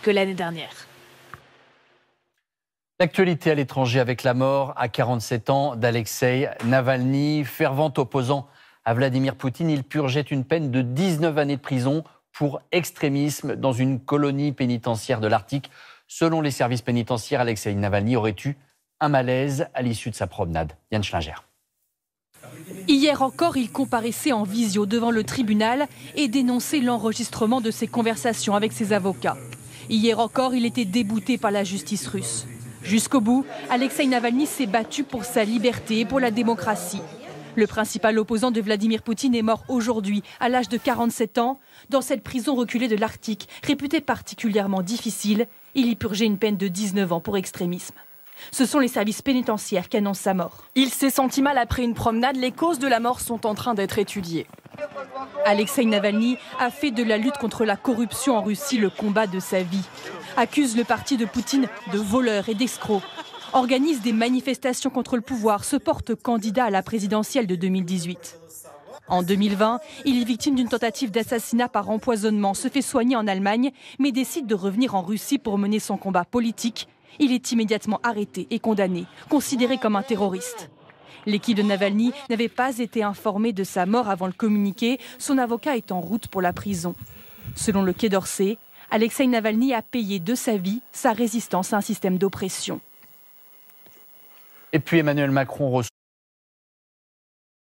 que l'année dernière. L'actualité à l'étranger avec la mort à 47 ans d'Alexeï Navalny, fervent opposant à Vladimir Poutine. Il purgeait une peine de 19 années de prison pour extrémisme dans une colonie pénitentiaire de l'Arctique. Selon les services pénitentiaires, Alexeï Navalny aurait eu un malaise à l'issue de sa promenade. Yann Schlinger. Hier encore, il comparaissait en visio devant le tribunal et dénonçait l'enregistrement de ses conversations avec ses avocats. Hier encore, il était débouté par la justice russe. Jusqu'au bout, Alexeï Navalny s'est battu pour sa liberté et pour la démocratie. Le principal opposant de Vladimir Poutine est mort aujourd'hui, à l'âge de 47 ans, dans cette prison reculée de l'Arctique, réputée particulièrement difficile. Il y purgeait une peine de 19 ans pour extrémisme. Ce sont les services pénitentiaires qui annoncent sa mort. Il s'est senti mal après une promenade. Les causes de la mort sont en train d'être étudiées. Alexeï Navalny a fait de la lutte contre la corruption en Russie le combat de sa vie. Accuse le parti de Poutine de voleurs et d'escrocs. Organise des manifestations contre le pouvoir, se porte candidat à la présidentielle de 2018. En 2020, il est victime d'une tentative d'assassinat par empoisonnement, se fait soigner en Allemagne, mais décide de revenir en Russie pour mener son combat politique. Il est immédiatement arrêté et condamné, considéré comme un terroriste. L'équipe de Navalny n'avait pas été informée de sa mort avant le communiqué, son avocat est en route pour la prison. Selon le Quai d'Orsay, Alexeï Navalny a payé de sa vie sa résistance à un système d'oppression. Et puis Emmanuel Macron reçoit